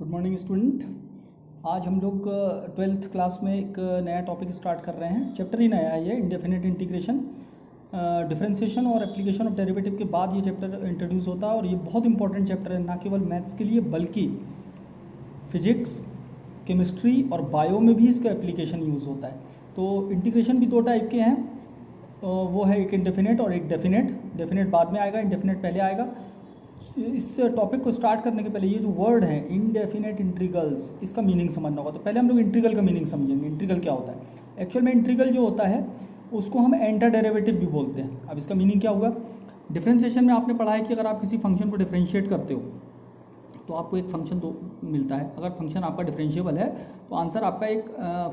Good morning student. आज हम लोग 12th क्लास में एक नया टॉपिक स्टार्ट कर रहे हैं। चैप्टर ही नया है ये, इंडेफिनिट इंटीग्रेशन, डिफरेंशिएशन और एप्लीकेशन ऑफ डेरिवेटिव के बाद ये चैप्टर इंट्रोड्यूस होता है। और ये बहुत इंपॉर्टेंट चैप्टर है, ना केवल मैथ्स के लिए बल्कि फिजिक्स, केमिस्ट्री और बायो में भी इसका एप्लीकेशन यूज़ होता है। तो इंटीग्रेशन भी दो टाइप के हैं, वो है एक इंडेफिनिट और एक डेफिनेट। डेफिनेट बाद में आएगा, इंडेफिनिट पहले आएगा। इस टॉपिक को स्टार्ट करने के पहले ये जो वर्ड है इंडेफिनेट इंटीग्रल्स, इसका मीनिंग समझना होगा। तो पहले हम लोग इंटीग्रल का मीनिंग समझेंगे। इंटीग्रल क्या होता है? एक्चुअल में इंटीग्रल जो होता है उसको हम एंटर डेरिवेटिव भी बोलते हैं। अब इसका मीनिंग क्या होगा? डिफरेंशिएशन में आपने पढ़ा है कि अगर आप किसी फंक्शन को डिफरेंशिएट करते हो तो आपको एक फंक्शन तो मिलता है। अगर फंक्शन आपका डिफरेंशिएबल है तो आंसर आपका एक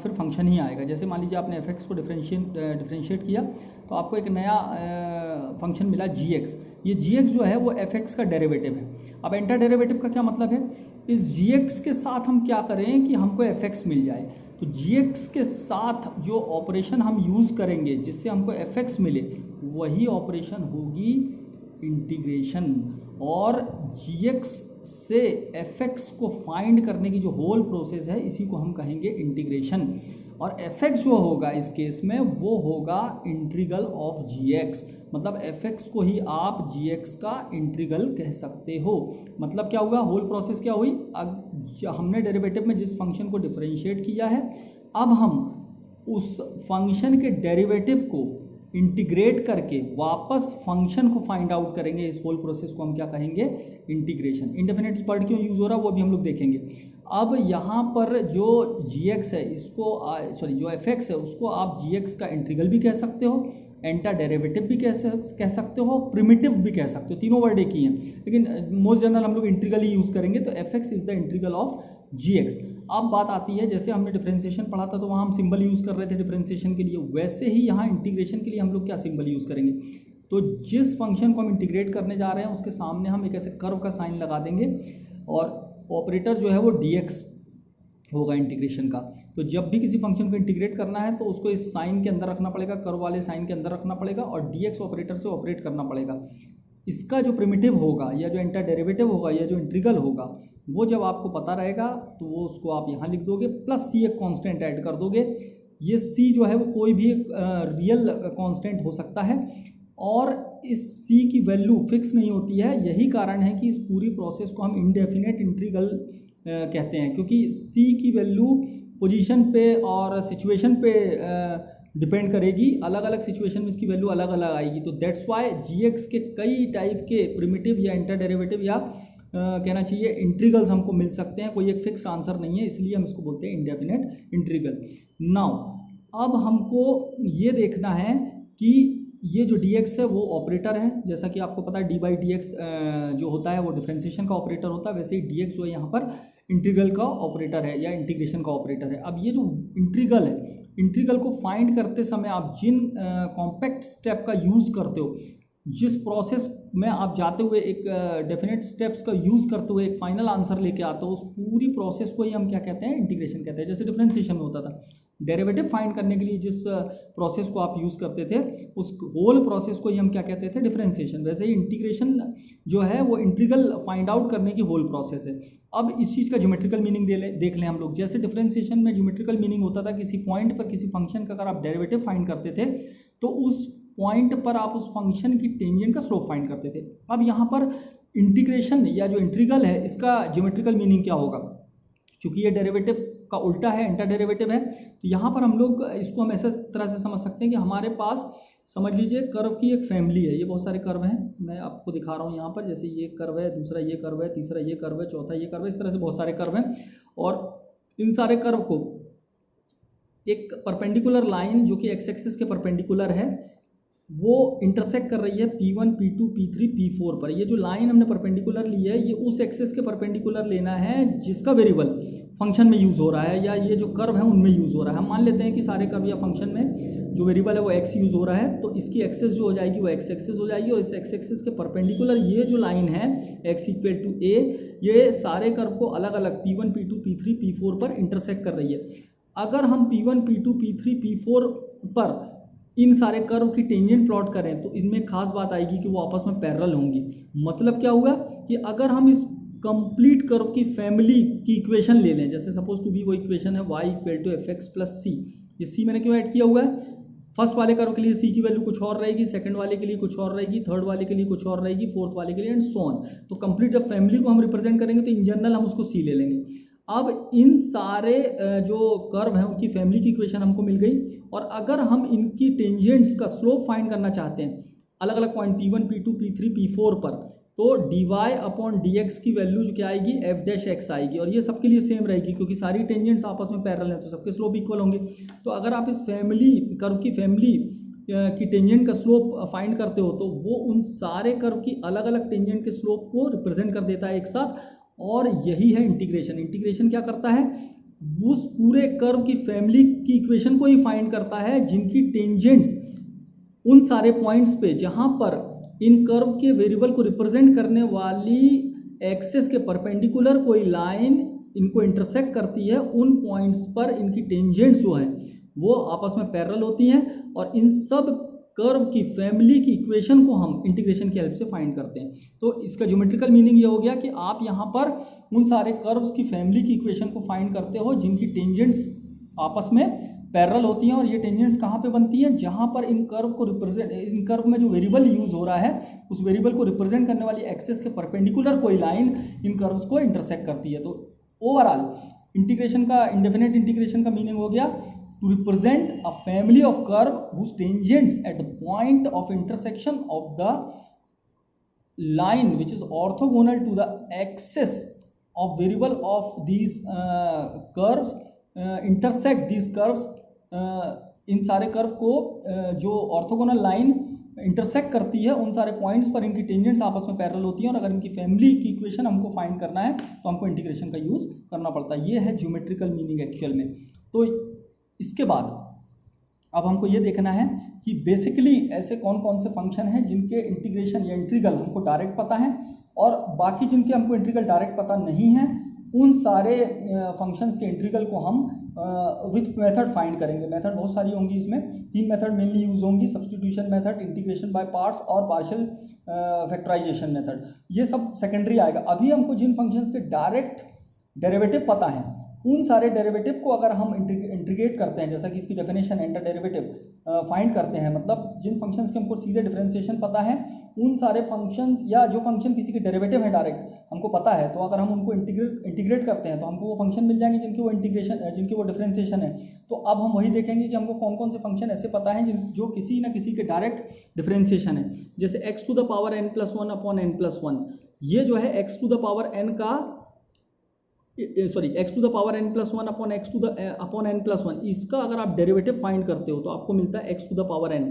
फिर फंक्शन ही आएगा। जैसे मान लीजिए आपने एफ को डिफरेंशिएट किया तो आपको एक नया फंक्शन मिला जी एक्स। ये जी एक्स जो है वो एफ का डेरिवेटिव है। अब एंटर डेरिवेटिव का क्या मतलब है? इस जी एक्स के साथ हम क्या करें कि हमको एफ मिल जाए। तो जी एक्स के साथ जो ऑपरेशन हम यूज़ करेंगे जिससे हमको एफ मिले, वही ऑपरेशन होगी इंटीग्रेशन। और जी एक्स से एफ को फाइंड करने की जो होल प्रोसेस है, इसी को हम कहेंगे इंटीग्रेशन। और एफ जो होगा इस केस में वो होगा इंटीग्रल ऑफ जी एक्स। मतलब एफ को ही आप जी एक्स का इंटीग्रल कह सकते हो। मतलब क्या हुआ? होल प्रोसेस क्या हुई? अब हमने डेरिवेटिव में जिस फंक्शन को डिफरेंशिएट किया है, अब हम उस फंक्शन के डेरिवेटिव को इंटीग्रेट करके वापस फंक्शन को फाइंड आउट करेंगे। इस होल प्रोसेस को हम क्या कहेंगे? इंटीग्रेशन। इंडेफिनिट वर्ड क्यों यूज हो रहा है वो भी हम लोग देखेंगे। अब यहाँ पर जो जी है इसको जो एफ है उसको आप जी का इंटीग्रल भी कह सकते हो, एंटा डेरिवेटिव भी कह सकते हो, प्रिमिटिव भी कह सकते हो। तीनों वर्ड एक ही हैं, लेकिन मोस्ट जनरल हम लोग इंटीग्रल ही यूज़ करेंगे। तो f is the integral of g x. अब बात आती है, जैसे हमने डिफरेंशिएशन पढ़ा था तो वहाँ हम सिंबल यूज़ कर रहे थे डिफरेंशिएशन के लिए, वैसे ही यहाँ इंटीग्रेशन के लिए हम लोग क्या सिंबल यूज़ करेंगे? तो जिस फंक्शन को हम इंटीग्रेट करने जा रहे हैं उसके सामने हम एक ऐसे कर्व का साइन लगा देंगे और ऑपरेटर जो है वो dx होगा इंटीग्रेशन का। तो जब भी किसी फंक्शन को इंटीग्रेट करना है तो उसको इस साइन के अंदर रखना पड़ेगा, कर्व वाले साइन के अंदर रखना पड़ेगा और dx ऑपरेटर से ऑपरेट करना पड़ेगा। इसका जो प्रिमिटिव होगा या जो एंटर डेरिवेटिव होगा या जो इंटीग्रल होगा, वो जब आपको पता रहेगा तो वो उसको आप यहाँ लिख दोगे, प्लस सी एक कांस्टेंट ऐड कर दोगे। ये सी जो है वो कोई भी एक रियल कांस्टेंट हो सकता है और इस सी की वैल्यू फिक्स नहीं होती है। यही कारण है कि इस पूरी प्रोसेस को हम इंडेफिनेट इंटीग्रल कहते हैं, क्योंकि सी की वैल्यू पोजीशन पे और सिचुएशन पे डिपेंड करेगी। अलग अलग सिचुएशन में इसकी वैल्यू अलग अलग आएगी। तो दैट्स वाई जीएक्स के कई टाइप के प्रिमिटिव या इंटर डेरिवेटिव या कहना चाहिए इंटीग्रल्स हमको मिल सकते हैं। कोई एक फिक्स आंसर नहीं है, इसलिए हम इसको बोलते हैं इंडेफिनेट इंटीग्रल। नाउ अब हमको ये देखना है कि ये जो dx है वो ऑपरेटर है। जैसा कि आपको पता है dy dx जो होता है वो डिफरेंशिएशन का ऑपरेटर होता है, वैसे ही dx जो है यहाँ पर इंटीग्रल का ऑपरेटर है या इंटीग्रेशन का ऑपरेटर है। अब ये जो इंटीग्रल है, इंटीग्रल को फाइंड करते समय आप जिन कॉम्पैक्ट स्टेप का यूज़ करते हो, जिस प्रोसेस में आप जाते हुए एक डेफिनेट स्टेप्स का यूज़ करते हुए एक फाइनल आंसर लेके आते हो, उस पूरी प्रोसेस को ही हम क्या कहते हैं? इंटीग्रेशन कहते हैं। जैसे डिफरेंशिएशन में होता था, डेरिवेटिव फाइंड करने के लिए जिस प्रोसेस को आप यूज़ करते थे उस होल प्रोसेस को ही हम क्या कहते थे? डिफरेंशिएशन। वैसे ही इंटीग्रेशन जो है वो इंटीग्रल फाइंड आउट करने की होल प्रोसेस है। अब इस चीज़ का ज्योमेट्रिकल मीनिंग देख लें हम लोग। जैसे डिफरेंशिएशन में ज्योमेट्रिकल मीनिंग होता था, किसी पॉइंट पर किसी फंक्शन का अगर आप डेरिवेटिव फाइंड करते थे तो उस पॉइंट पर आप उस फंक्शन की टेंजेंट का स्लोप फाइंड करते थे। अब यहाँ पर इंटीग्रेशन या जो इंटीग्रल है इसका ज्योमेट्रिकल मीनिंग क्या होगा? चूंकि ये डेरिवेटिव का उल्टा है, एंटर डेरिवेटिव है, तो यहाँ पर हम लोग इसको हम ऐसे तरह से समझ सकते हैं कि हमारे पास समझ लीजिए कर्व की एक फैमिली है। ये बहुत सारे कर्व हैं, मैं आपको दिखा रहा हूँ यहाँ पर। जैसे ये कर्व है, दूसरा ये कर्व है, तीसरा ये कर्व है, चौथा ये कर्व है, इस तरह से बहुत सारे कर्व हैं। और इन सारे कर्व को एक परपेंडिकुलर लाइन जो कि एक्स एक्सिस के परपेंडिकुलर है वो इंटरसेक्ट कर रही है P1, P2, P3, P4 पर। ये जो लाइन हमने परपेंडिकुलर ली है ये उस एक्सिस के परपेंडिकुलर लेना है जिसका वेरिएबल फंक्शन में यूज़ हो रहा है या ये जो कर्व है उनमें यूज़ हो रहा है। हम मान लेते हैं कि सारे कर्व या फंक्शन में जो वेरिएबल है वो x यूज़ हो रहा है, तो इसकी एक्सिस जो हो जाएगी वो x एक्सिस हो जाएगी और इस x एक्सिस के परपेंडिकुलर ये जो लाइन है x इक्वल टू a, ये सारे कर्व को अलग अलग P1, P2, P3, P4 पर इंटरसेक्ट कर रही है। अगर हम P1, P2, P3, P4 पर इन सारे कर्व की टेंजेंट प्लॉट करें तो इनमें खास बात आएगी कि वो आपस में पैरेलल होंगी। मतलब क्या हुआ कि अगर हम इस कंप्लीट कर्व की फैमिली की इक्वेशन ले लें, जैसे सपोज टू बी वो इक्वेशन है y equal to F X plus C. ये सी मैंने क्यों ऐड किया हुआ है? फर्स्ट वाले कर्व के लिए सी की वैल्यू कुछ और रहेगी, सेकंड वाले के लिए कुछ और रहेगी, थर्ड वाले के लिए कुछ और रहेगी, फोर्थ वाले के लिए एंड सो ऑन। तो कंप्लीट जब फैमिली को हम रिप्रेजेंट करेंगे तो इन जनरल हम उसको सी ले लेंगे। अब इन सारे जो कर्व हैं उनकी फैमिली की इक्वेशन हमको मिल गई, और अगर हम इनकी टेंजेंट्स का स्लोप फाइंड करना चाहते हैं अलग अलग point P1, P2, P3, P4 पर, तो dy अपॉन dx की वैल्यू जो क्या आएगी f डैश x आएगी, और ये सबके लिए सेम रहेगी क्योंकि सारी टेंजेंट्स आपस में पैरेलल हैं तो सबके स्लोप इक्वल होंगे। तो अगर आप इस फैमिली कर्व की फैमिली की टेंजेंट का स्लोप फाइंड करते हो तो वो उन सारे कर्व की अलग अलग टेंजेंट के स्लोप को रिप्रेजेंट कर देता है एक साथ, और यही है इंटीग्रेशन। इंटीग्रेशन क्या करता है? उस पूरे कर्व की फैमिली की इक्वेशन को ही फाइंड करता है जिनकी टेंजेंट्स उन सारे पॉइंट्स पे जहां पर इन कर्व के वेरिएबल को रिप्रेजेंट करने वाली एक्सिस के परपेंडिकुलर कोई लाइन इनको इंटरसेक्ट करती है, उन पॉइंट्स पर इनकी टेंजेंट्स जो है वो आपस में पैरेलल होती हैं, और इन सब कर्व की फैमिली की इक्वेशन को हम इंटीग्रेशन की हेल्प से फाइंड करते हैं। तो इसका ज्योमेट्रिकल मीनिंग ये हो गया कि आप यहाँ पर उन सारे कर्व्स की फैमिली की इक्वेशन को फाइंड करते हो जिनकी टेंजेंट्स आपस में पैरेलल होती हैं, और ये टेंजेंट्स कहाँ पे बनती हैं? जहाँ पर इन कर्व में जो वेरिएबल यूज हो रहा है उस वेरिएबल को रिप्रेजेंट करने वाली एक्सिस के परपेंडिकुलर कोई लाइन इन कर्व्स को इंटरसेक्ट करती है। तो ओवरऑल इंटीग्रेशन का, इंडेफिनेट इंटीग्रेशन का मीनिंग हो गया to represent a family of curve whose tangents at the point of intersection of the line which is orthogonal to the axis of variable of these curves intersect these curves। इन सारे curve को जो orthogonal line intersect करती है उन सारे points पर इनकी tangents आपस में पैरेलल होती हैं, और अगर इनकी फैमिली की इक्वेशन हमको फाइंड करना है तो हमको इंटीग्रेशन का यूज करना पड़ता है। ये है ज्योमेट्रिकल मीनिंग एक्चुअल में। तो इसके बाद अब हमको ये देखना है कि बेसिकली ऐसे कौन कौन से फंक्शन हैं जिनके इंटीग्रेशन या इंटीग्रल हमको डायरेक्ट पता है, और बाकी जिनके हमको इंटीग्रल डायरेक्ट पता नहीं है उन सारे फंक्शंस के इंटीग्रल को हम विथ मेथड फाइंड करेंगे। मेथड बहुत सारी होंगी, इसमें 3 मेथड मेनली यूज होंगी: substitution method, integration by parts और पार्शियल फैक्टराइजेशन मेथड। ये सब सेकेंडरी आएगा। अभी हमको जिन फंक्शंस के डायरेक्ट डेरिवेटिव पता है उन सारे डेरिवेटिव को अगर हम इंटीग्रेट करते हैं, जैसा कि इसकी डेफिनेशन एंटर डेरिवेटिव फाइंड करते हैं, मतलब जिन फंक्शंस के हमको सीधे डिफरेंशिएशन पता है उन सारे फंक्शंस, या जो फंक्शन किसी के डेरिवेटिव है डायरेक्ट हमको पता है, तो अगर हम उनको इंटीग्रेट करते हैं तो हमको वो फंक्शन मिल जाएंगे जिनकी वो इंटीग्रेशन, जिनकी वो डिफरेंशिएशन है। तो अब हम वही देखेंगे कि हमको कौन कौन से फंक्शन ऐसे पता है जो किसी न किसी के डायरेक्ट डिफरेंशिएशन है। जैसे x to the power n+1 upon n+1, ये जो है x to the power n का x to the power n+1 upon n+1, इसका अगर आप डेरिवेटिव फाइंड करते हो तो आपको मिलता है x to the power n।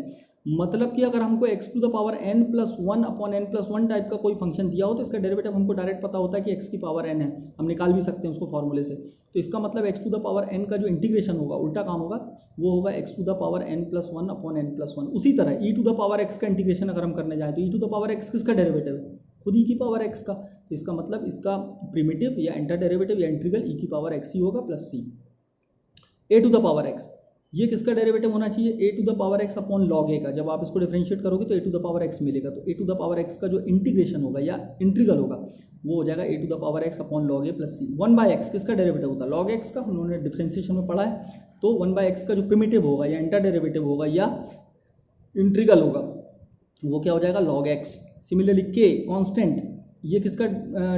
मतलब कि अगर हमको x to the power n+1 upon n+1 type का कोई फंक्शन दिया हो तो इसका डेरिवेटिव हमको डायरेक्ट पता होता है कि x की पावर n है, हम निकाल भी सकते हैं उसको फॉर्मूले से। तो इसका मतलब x to the power n का जो इंटीग्रेशन होगा, उल्टा काम होगा, वो होगा x to the power n+1 upon n+1। उसी तरह e to the power x का इंटीग्रेशन अगर हम करने जाए तो e to the power x किसका डेरिवेटिव है? खुद e की पावर x का। तो इसका मतलब इसका प्रिमिटिव या इंटर डेरिवेटिव या इंटीग्रल e की पावर x ही होगा plus c। a to the power x, ये किसका डेरिवेटिव होना चाहिए? a to the power x upon log a का। जब आप इसको डिफरेंशिएट करोगे तो a to the power x मिलेगा, तो a to the power x का जो इंटीग्रेशन होगा या इंटीग्रल होगा वो हो जाएगा a to the power x upon log a plus c। 1/x किसका डेरिवेटिव होता है? log x का। उन्होंने डिफरेंशिएशन में पढ़ा है, तो 1/x का जो प्रिमिटिव होगा या इंटर डेरिवेटिव होगा या इंटीग्रल होगा वो क्या हो जाएगा? log x। Similarly k constant, ये किसका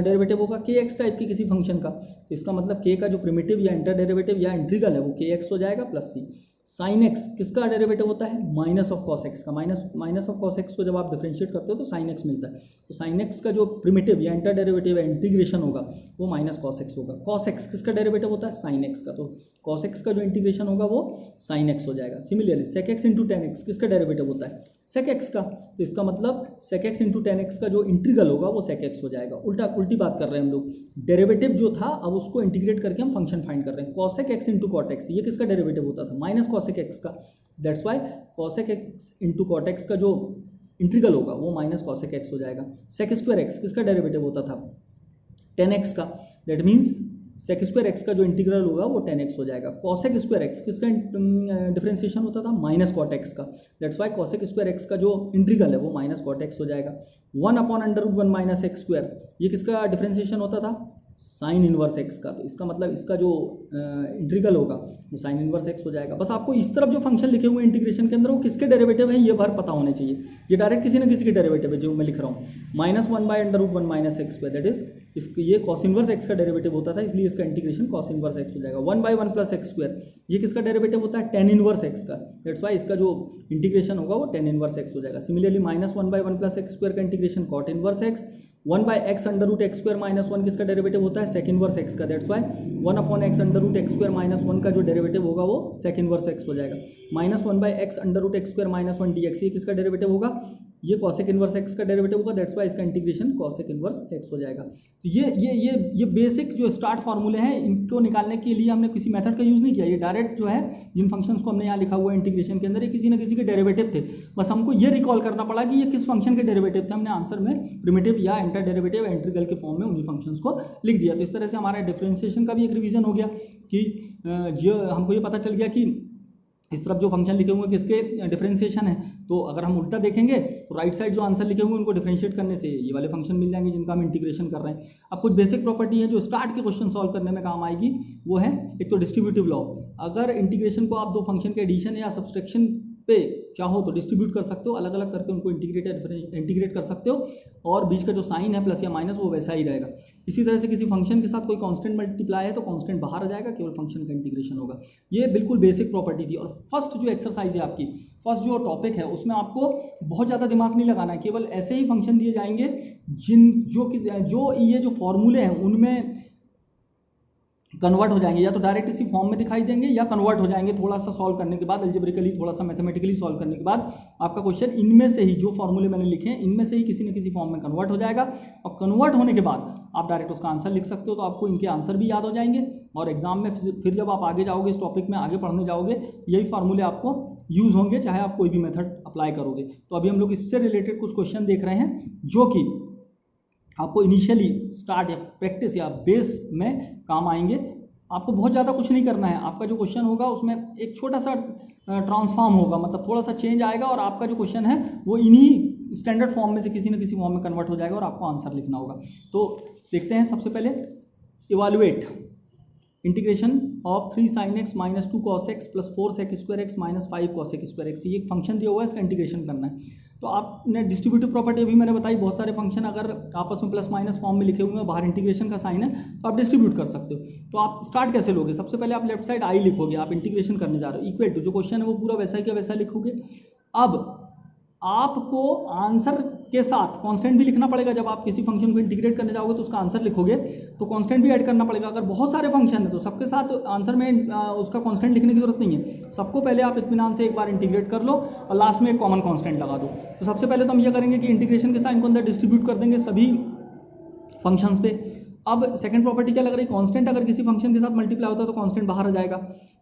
डेरिवेटिव होगा? kx टाइप की किसी फंक्शन का। तो इसका मतलब k का जो प्रिमिटिव या इंटर डेरिवेटिव या इंटीग्रल है वो kx हो जाएगा प्लस c। साइन x किसका डेरिवेटिव होता है? माइनस ऑफ कॉस x का। माइनस ऑफ कॉस x को जब आप डिफरेंशिएट करते हो तो साइन x मिलता है। तो साइन x का जो प्रिमिटिव या इंटर डेरिवेटिव या इंटीग्रेशन होगा वो माइनस कॉस x होगा। कॉस x किसका डेरिवेटिव होता है? साइन x का। तो कॉस x का जो इंटीग्रेशन होगा वो साइन x हो जाएगा। सिमिलरली सेक x इंटू टेन एक्स किसका डेरिवेटिव होता है? सेक x का। तो इसका मतलब सेक x इंटू टेन एक्स का जो इंटीग्रल होगा वो सेक x हो जाएगा। उल्टी बात कर रहे हैं हम लोग। डेरिवेटिव जो था अब उसको इंटीग्रेट करके हम फंक्शन फाइंड कर रहे हैं। Cosec x into cot x, ये किसका डेरिवेटिव होता था? माइनस कॉसेक x का। That's why cosec x into cot x का जो इंटीग्रल होगा वो माइनस कॉसेक x हो जाएगा। सेक स्क्वायर x किसका डेरिवेटिव होता था? 10x का। That means sec square x का जो इंटीग्रल होगा वो 10x हो जाएगा। कॉसेक स्क्वायर एक्स किसका डिफरेंशिएशन होता था? माइनस कॉट एक्स का। That's why cosec square x का जो इंटीग्रल है वो माइनस कॉट एक्स हो जाएगा। 1/√1 माइनस एक्स स्क्वायर, ये किसका डिफरेंशिएशन होता था? साइन इनवर्स एक्स का। तो इसका मतलब इसका जो इंटीग्रल होगा वो साइन इनवर्स एक्स हो जाएगा। बस आपको इस तरफ जो फंक्शन लिखे हुए इंटीग्रेशन के अंदर वो किसके डेरिवेटिव है ये भर पता होने चाहिए। ये डायरेक्ट किसी न किसी के डेरिवेटिव है जो मैं लिख रहा हूँ। -1/√1 minus x square, that is ये कॉस इनवर्स एक्स का डेरिवेटिव होता था, इसलिए इसका इंटीग्रेशन कॉस इनवर्स एक्स हो जाएगा। 1/1 प्लस एक्स स्क्वायर, ये किसका डेरिवेटिव होता है? tan इनवर्स एक्स का। दैट्स वाई इसका जो इंटीग्रेशन होगा वो tan इनवर्स एक्स हो जाएगा। सिमिलरली -1/1 प्लस एक्स स्क्वायर का integration cot inverse x. 1/x √x² - 1 किसका डेरिवेटिव होता है? सेक इनवर्स एक्स का। दैट्स वाई 1/x √x² - 1 का जो डेरिवेटिव होगा वो सेक इनवर्स एक्स हो जाएगा। -1/x √x² - 1 dx, ये किसका डेरिवेटिव होगा? ये कॉसेक इनवर्स एक्स का डेरिवेटिव होगा। दैट्स वाई इसका इंटीग्रेशन कॉसेक इनवर्स एक्स हो जाएगा। तो ये बेसिक जो स्टार्ट फार्मूले हैं, इनको निकालने के लिए हमने किसी मेथड का यूज़ नहीं किया। ये डायरेक्ट जो है जिन फंक्शंस को हमने यहाँ लिखा हुआ है इंटीग्रेशन के अंदर, ये किसी न किसी के डेरिवेटिव थे। बस हमको ये रिकॉल करना पड़ा कि ये किस फंक्शन के डेरिवेटिव थे। हमने आंसर में प्रिमिटिव या इंटर डेरिवेटिव इंटीग्रल के फॉर्म में उन्हीं फंक्शंस को लिख दिया। तो इस तरह से हमारा डिफरेंशिएशन का भी एक रिवीजन हो गया कि जो हमको ये पता चल गया कि इस तरफ जो फंक्शन लिखे हुए हैं किसके डिफरेंशिएशन है। तो अगर हम उल्टा देखेंगे तो राइट साइड जो आंसर लिखे हुए हैं उनको डिफरेंशिएट करने से ये वाले फंक्शन मिल जाएंगे जिनका हम इंटीग्रेशन कर रहे हैं। अब कुछ बेसिक प्रॉपर्टी है जो स्टार्ट के क्वेश्चन सॉल्व करने में काम आएगी, वो है एक तो डिस्ट्रीब्यूटिव लॉ। अगर इंटीग्रेशन को आप दो फंक्शन के एडिशन या सब्सट्रैक्शन पे चाहो तो डिस्ट्रीब्यूट कर सकते हो, अलग अलग करके उनको इंटीग्रेट कर सकते हो, और बीच का जो साइन है प्लस या माइनस वो वैसा ही रहेगा। इसी तरह से किसी फंक्शन के साथ कोई कांस्टेंट मल्टीप्लाई है तो कांस्टेंट बाहर आ जाएगा, केवल फंक्शन का इंटीग्रेशन होगा। ये बिल्कुल बेसिक प्रॉपर्टी थी। और फर्स्ट जो एक्सरसाइज है आपकी, फर्स्ट जो टॉपिक है, उसमें आपको बहुत ज़्यादा दिमाग नहीं लगाना है, केवल ऐसे ही फंक्शन दिए जाएंगे जो ये जो फॉर्मूले हैं उनमें कन्वर्ट हो जाएंगे, या तो डायरेक्ट इसी फॉर्म में दिखाई देंगे या कन्वर्ट हो जाएंगे थोड़ा सा सॉल्व करने के बाद, अलजेब्रिकली थोड़ा सा मैथमेटिकली सॉल्व करने के बाद आपका क्वेश्चन इनमें से ही, जो फॉर्मूले मैंने लिखे हैं इनमें से ही किसी न किसी फॉर्म में कन्वर्ट हो जाएगा। और कन्वर्ट होने के बाद आप डायरेक्ट उसका आंसर लिख सकते हो, तो आपको इनके आंसर भी याद हो जाएंगे और एग्जाम में फिर जब आप आगे जाओगे, इस टॉपिक में आगे पढ़ने जाओगे, यही फार्मूले आपको यूज होंगे चाहे आप कोई भी मेथड अप्लाई करोगे। तो अभी हम लोग इससे रिलेटेड कुछ क्वेश्चन देख रहे हैं जो कि आपको इनिशियली स्टार्ट या प्रैक्टिस या बेस में काम आएंगे। आपको बहुत ज़्यादा कुछ नहीं करना है। आपका जो क्वेश्चन होगा उसमें एक छोटा सा ट्रांसफॉर्म होगा, मतलब थोड़ा सा चेंज आएगा और आपका जो क्वेश्चन है वो इन्हीं स्टैंडर्ड फॉर्म में से किसी न किसी फॉर्म में कन्वर्ट हो जाएगा और आपको आंसर लिखना होगा। तो देखते हैं सबसे पहले, evaluate integration of 3 sin x - 2 cos x + 4 sec square x - 5 cos square x। ये एक फंक्शन दिया हुआ है, इसका इंटीग्रेशन करना है। तो आपने डिस्ट्रीब्यूटिव प्रॉपर्टी अभी मैंने बताई, बहुत सारे फंक्शन अगर आपस में प्लस माइनस फॉर्म में लिखे हुए हैं, बाहर इंटीग्रेशन का साइन है, तो आप डिस्ट्रीब्यूट कर सकते हो। तो आप स्टार्ट कैसे लोगे? सबसे पहले आप लेफ्ट साइड आई लिखोगे, आप इंटीग्रेशन करने जा रहे हो, इक्वल टू जो क्वेश्चन है वो पूरा वैसा ही का वैसा लिखोगे। अब आपको आंसर के साथ कांस्टेंट भी लिखना पड़ेगा। जब आप किसी फंक्शन को इंटीग्रेट करने जाओगे तो उसका आंसर लिखोगे तो कांस्टेंट भी ऐड करना पड़ेगा। अगर बहुत सारे फंक्शन है तो सबके साथ आंसर में उसका कांस्टेंट लिखने की जरूरत नहीं है। सबको पहले आप इत्मीनान से एक बार इंटीग्रेट कर लो और लास्ट में एक कॉमन कांस्टेंट लगा दो। तो सबसे पहले तो हम ये करेंगे कि इंटीग्रेशन के साइन को अंदर डिस्ट्रीब्यूट कर देंगे सभी फंक्शंस पे। अब सेकंड प्रॉपर्टी क्या लग रही है? कांस्टेंट अगर किसी फंक्शन के साथ मल्टीप्लाई होता है तो कांस्टेंट बाहर आ जाएगा,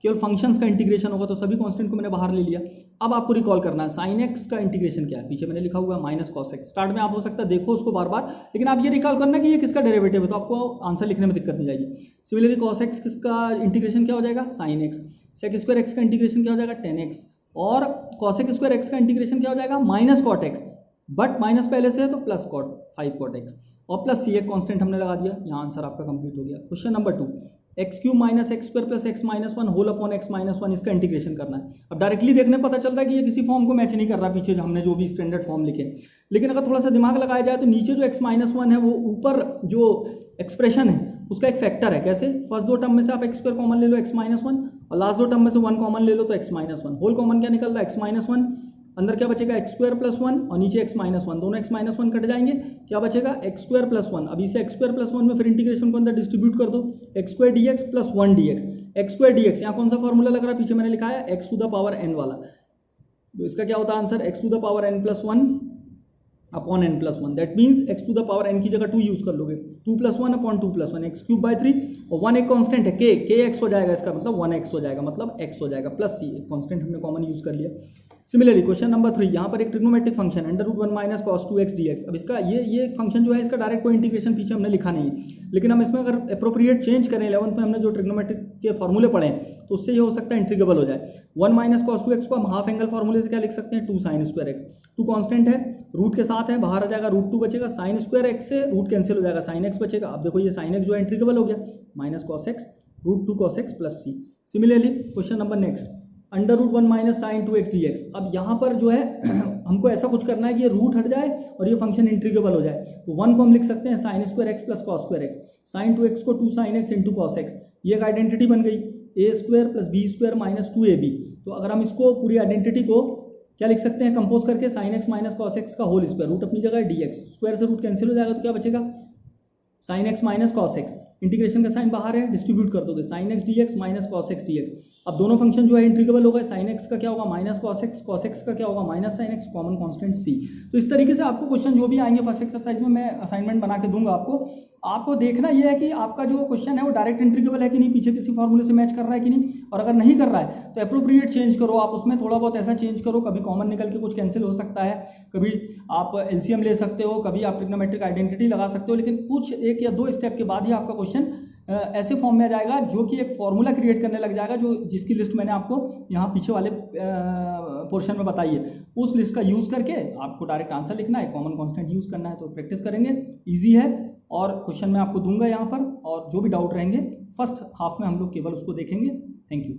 केवल फंक्शंस का इंटीग्रेशन होगा, तो सभी कांस्टेंट को मैंने बाहर ले लिया। अब आपको रिकॉल करना है साइन एक्स का इंटीग्रेशन क्या है, पीछे मैंने लिखा हुआ है माइनस कॉस एक्स। स्टार्ट में आप हो सकता है देखो उसको बार बार, लेकिन आप ये रिकॉल करना कि ये किसका डेरिवेटिव है, तो आपको आंसर लिखने में दिक्कत नहीं जाएगी। सिमिलरली कॉस एक्स किसका इंटीग्रेशन क्या हो जाएगा? Sine x. Sec square x का इंटीग्रेशन क्या हो जाएगा? Tan x. और कॉसेक स्क्वायर एक्स का इंटीग्रेशन क्या हो जाएगा? Minus cot x, but minus पहले से है तो प्लस कॉट 5 कॉट एक्स, और प्लस सी एक कॉन्स्टेंट हमने लगा दिया। यहाँ आंसर आपका कंप्लीट हो गया। Question number 2, x³ - x² + x - 1 whole upon x - 1, इसका इंटीग्रेशन करना है। अब डायरेक्टली देखने पता चलता है कि ये किसी फॉर्म को मैच नहीं कर रहा, पीछे हमने जो भी स्टैंडर्ड फॉर्म लिखे। लेकिन अगर थोड़ा सा दिमाग लगाया जाए तो नीचे जो x - 1 है वो ऊपर जो एक्सप्रेशन है उसका एक फैक्टर है। कैसे? फर्स्ट दो टर्म में से आप x² कॉमन ले लो, x - 1, और लास्ट दो टर्म में से 1 कॉमन ले लो तो x - 1। होल कॉमन क्या निकल रहा है? x - 1, अंदर क्या बचेगा? x² + 1, और नीचे x - 1, दोनों x - 1 कट जाएंगे, क्या बचेगा? x² + 1। अब इसे x² + 1 में फिर इंटीग्रेशन को अंदर डिस्ट्रीब्यूट कर दो, x² dx + 1 dx। x² dx यहाँ कौन सा फॉर्मूला लग रहा है? पीछे मैंने लिखा है x⁴n वाला। तो इसका क्या होता है answer? x⁴n + 1 upon n + 1। That means x⁴n की जगह 2 यूज कर लोगे, 2 + 1 अपॉन 2 + 1, x³ / 3, और 1 एक कांस्टेंट है k x हो जाएगा, इसका मतलब 1x हो जाएगा, मतलब x हो जाएगा, प्लस c एक कांस्टेंट हमने कॉमन यूज कर लिया। सिमिलरली क्वेश्चन नंबर 3, यहाँ पर एक trigonometric function under root 1 minus cos 2x dx। अब इसका ये फंक्शन जो है इसका डायरेक्ट कोई इंटीग्रेशन पीछे हमने लिखा नहीं है, लेकिन हम इसमें अगर अप्रोप्रिएट चेंज करें 11th में हमने जो ट्रिग्नोमेट्रिक के फॉर्मूले पढ़े हैं तो उससे ये हो सकता है इंटीग्रेबल हो जाए। 1 माइनस कॉस 2x को हम हाफ एंगल फॉर्मूले से क्या लिख सकते हैं, 2 sin स्क्वायर x। 2 कॉन्स्टेंट है, रूट के साथ है, बाहर आ जाएगा रूट 2 बचेगा, साइन स्क्वायर x से रूट कैंसिल हो जाएगा, साइन x बचेगा। अब देखो ये साइन x जो है इंटीग्रेबल हो गया, minus cos x root 2 cos x plus c। Similarly question number next, under root 1 minus sine 2x dx। अब यहाँ पर जो है हमको ऐसा कुछ करना है कि ये रूट हट जाए और ये फंक्शन इंटीग्रेबल हो जाए। तो 1 को हम लिख सकते हैं sine square x plus cos square x, sine 2x को 2 sin x into cos x। ये एक आइडेंटिटी बन गई, a square plus b square minus 2ab। तो अगर हम इसको पूरी आइडेंटिटी को क्या लिख सकते हैं, कंपोज करके sine x minus cos x का होल स्क्वायर, रूट अपनी जगह है dx, स्क्वायर से रूट कैंसिल हो जाएगा तो क्या बचेगा, sine x minus cos x। Integration का साइन बाहर है, डिस्ट्रीब्यूट कर दोगे, sine x dx minus cos x dx। अब दोनों फंक्शन जो है इंटीग्रेबल हो गए, साइन x का क्या होगा माइनस कॉस x का क्या होगा minus sine x, common constant c। तो इस तरीके से आपको क्वेश्चन जो भी आएंगे फर्स्ट एक्सरसाइज में मैं असाइनमेंट बना के दूंगा आपको देखना ये है कि आपका जो क्वेश्चन है वो डायरेक्ट इंटीग्रेबल है कि नहीं, पीछे किसी फॉर्मूले से मैच कर रहा है कि नहीं, और अगर नहीं कर रहा है तो अप्रोप्रिएट चेंज करो आप उसमें, थोड़ा बहुत ऐसा चेंज करो, कभी कॉमन निकल के कुछ कैंसिल हो सकता है, कभी आप एलसीएम ले सकते हो, कभी आप ट्रिग्नोमेट्रिक आइडेंटिटी लगा सकते हो, लेकिन कुछ 1 या 2 स्टेप के बाद ही आपका क्वेश्चन ऐसे फॉर्म में आ जाएगा जो कि एक फॉर्मूला क्रिएट करने लग जाएगा, जो जिसकी लिस्ट मैंने आपको यहाँ पीछे वाले पोर्शन में बताई है। उस लिस्ट का यूज़ करके आपको डायरेक्ट आंसर लिखना है, कॉमन कांस्टेंट यूज़ करना है। तो प्रैक्टिस करेंगे, इजी है, और क्वेश्चन मैं आपको दूंगा यहाँ पर, और जो भी डाउट रहेंगे फर्स्ट हाफ में हम लोग केवल उसको देखेंगे। Thank you.